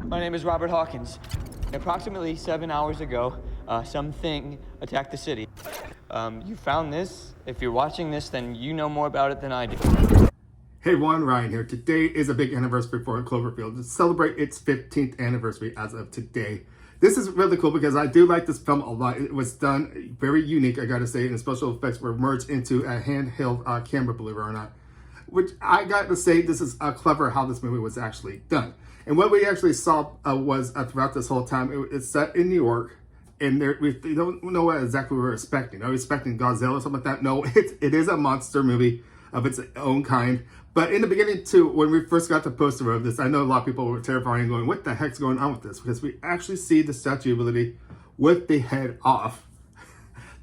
My name is Robert Hawkins. Approximately 7 hours ago, something attacked the city. You found this. If you're watching this, then you know more about it than I do. Hey everyone, Ryan here. Today is a big anniversary for Cloverfield to celebrate its 15th anniversary as of today. This is really cool because I do like this film a lot. It was done very unique, I gotta say, and the special effects were merged into a handheld camera, believe it or not. Which I got to say, this is clever how this movie was actually done. And what we actually saw was throughout this whole time, it's set in New York, and we don't know what exactly we were expecting. Are we expecting Godzilla or something like that? No, it is a monster movie of its own kind. But in the beginning too, when we first got the poster of this, I know a lot of people were terrified and going, what the heck's going on with this? Because we actually see the Statue of Liberty with the head off.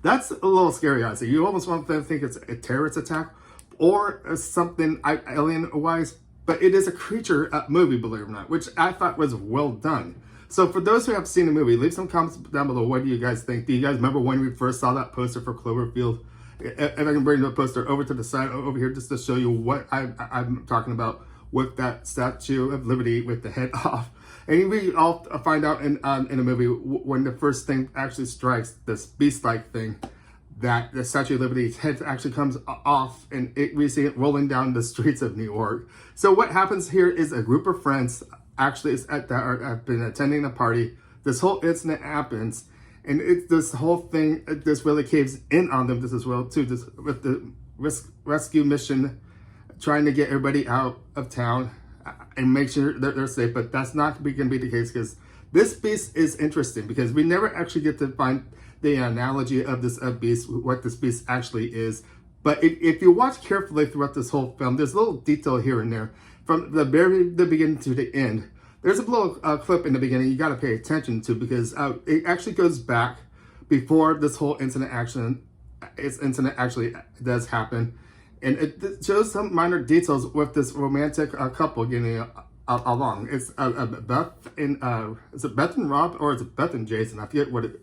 That's a little scary, I say. You almost want to think it's a terrorist attack or something alien-wise, but it is a creature movie, believe it or not, which I thought was well done. So for those who have seen the movie, leave some comments down below. What do you guys think? Do you guys remember when we first saw that poster for Cloverfield? If I can bring the poster over to the side over here just to show you what I'm talking about with that Statue of Liberty with the head off. And we all find out in the movie when the first thing actually strikes, this beast-like thing, that the Statue of Liberty's head actually comes off, and we see it rolling down the streets of New York. So what happens here is a group of friends actually have been attending a party. This whole incident happens, and this whole thing, this really caves in on them, this as well too, this with the rescue mission, trying to get everybody out of town and make sure that they're safe. But that's not going to be the case, because this beast is interesting, because we never actually get to find the analogy of this beast, what this beast actually is. But if you watch carefully throughout this whole film, there's a little detail here and there. From the beginning to the end, there's a little clip in the beginning you got to pay attention to, because it actually goes back before this whole incident actually does happen. And it shows some minor details with this romantic couple getting along. It's Beth and, is it Beth and Rob, or is it Beth and Jason? I forget what it is.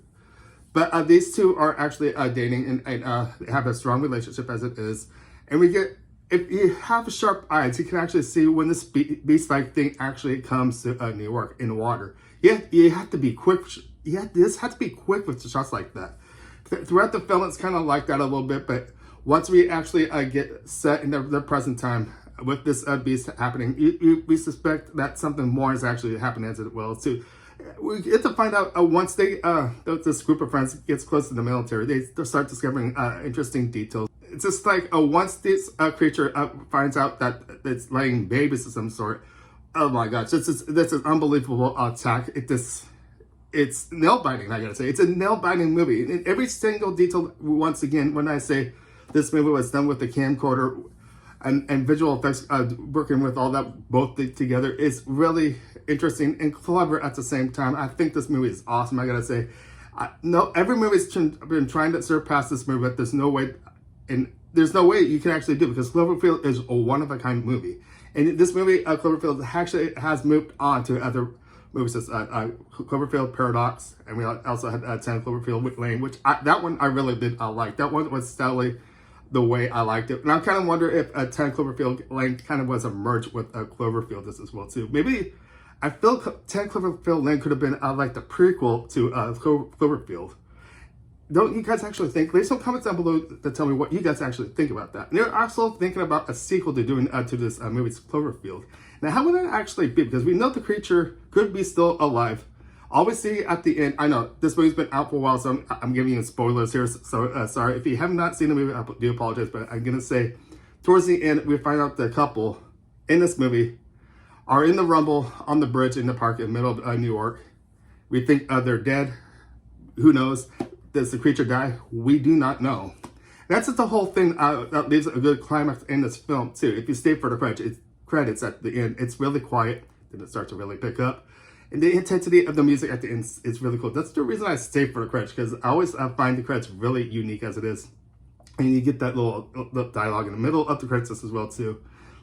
But these two are actually dating and have a strong relationship as it is. And we get, if you have sharp eyes, you can actually see when this beast-like thing actually comes to New York in water. Yeah, you have to be quick. This has to be quick with shots like that. Throughout the film, it's kind of like that a little bit, but once we actually get set in the present time with this beast happening, we suspect that something more is actually happening as well too. We get to find out once this group of friends gets close to the military, they start discovering interesting details. It's just like once this creature finds out that it's laying babies of some sort, oh my gosh, this is unbelievable attack. It's nail-biting, I gotta say. It's a nail-biting movie. And every single detail, once again, when I say this movie was done with the camcorder and visual effects, working with all that both together, is really interesting and clever at the same time. I think this movie is awesome, I gotta say. No, every movie's been trying to surpass this movie, but there's no way you can actually do it, because Cloverfield is a one-of-a-kind movie. And this movie, Cloverfield, actually has moved on to other movies, Cloverfield Paradox, and we also had 10 Cloverfield Lane, which that one I really did like. That one was sadly the way I liked it. And I kind of wonder if 10 Cloverfield Lane kind of was a merge with Cloverfield as well too. Maybe I feel 10 Cloverfield Lane could have been like the prequel to Cloverfield. Don't you guys actually think? Leave some comments down below to tell me what you guys actually think about that. And they're also thinking about a sequel to doing to this movie, Cloverfield. Now, how would that actually be? Because we know the creature could be still alive. All we see at the end, I know this movie's been out for a while, so I'm giving you spoilers here. So sorry if you have not seen the movie, I do apologize. But I'm gonna say, towards the end, we find out the couple in this movie are in the rumble on the bridge in the park in the middle of New York. We think they're dead. Who knows? Does the creature die? We do not know. That's just the whole thing that leaves a good climax in this film too. If you stay for the credits at the end, it's really quiet. Then it starts to really pick up. And the intensity of the music at the end is really cool. That's the reason I stay for the credits, because I always find the credits really unique as it is. And you get that little dialogue in the middle of the credits as well too.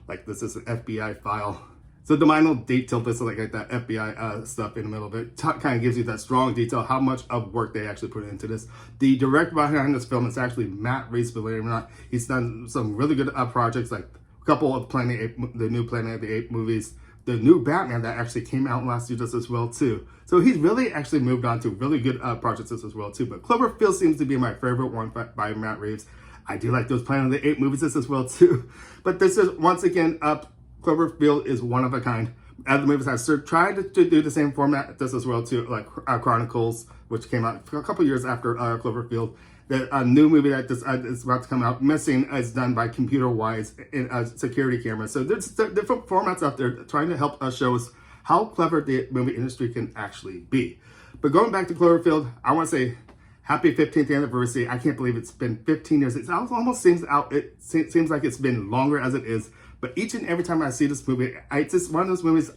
Like, this is an FBI file. So the minor detail, this is like that FBI stuff in the middle of it, kind of gives you that strong detail, how much of work they actually put into this. The director behind this film is actually Matt Reeves, believe it or not. He's done some really good projects, like a couple of the new Planet of the Apes movies, the new Batman that actually came out last year just as well too. So he's really actually moved on to really good projects as well too. But Cloverfield seems to be my favorite one by Matt Reeves. I do like those Planet of the Apes movies as well too. But this is, once again, Cloverfield is one of a kind. Other movies have tried to do the same format this as well too, like Chronicles, which came out a couple years after Cloverfield. A new movie that is about to come out, Missing, is done by computer-wise in security cameras. So there's different formats out there trying to help us show us how clever the movie industry can actually be. But going back to Cloverfield, I want to say happy 15th anniversary. I can't believe it's been 15 years. It almost seems like it's been longer as it is. But each and every time I see this movie, it's just one of those movies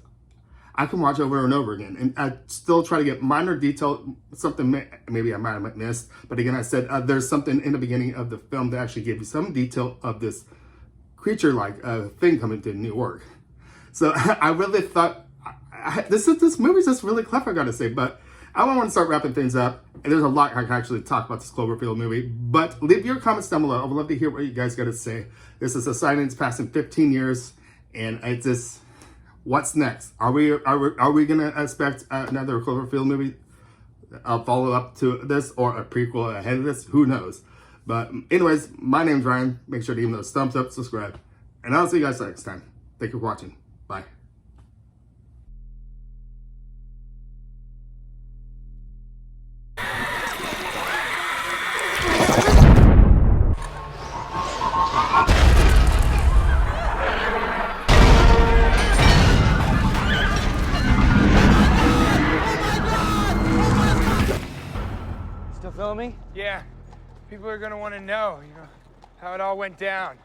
I can watch over and over again. And I still try to get minor detail, something maybe I might have missed. But again, I said there's something in the beginning of the film that actually gave you some detail of this creature-like thing coming to New York. So I really thought, this movie's just really clever, I gotta say. But I want to start wrapping things up. And there's a lot I can actually talk about this Cloverfield movie. But leave your comments down below. I would love to hear what you guys got to say. This is a signing that's passing 15 years. And it's just, what's next? Are we gonna expect another Cloverfield movie, a follow up to this, or a prequel ahead of this? Who knows? But anyways, my name's Ryan. Make sure to give me those thumbs up, subscribe, and I'll see you guys next time. Thank you for watching. Bye. Still filming? Yeah. People are gonna want to know, how it all went down.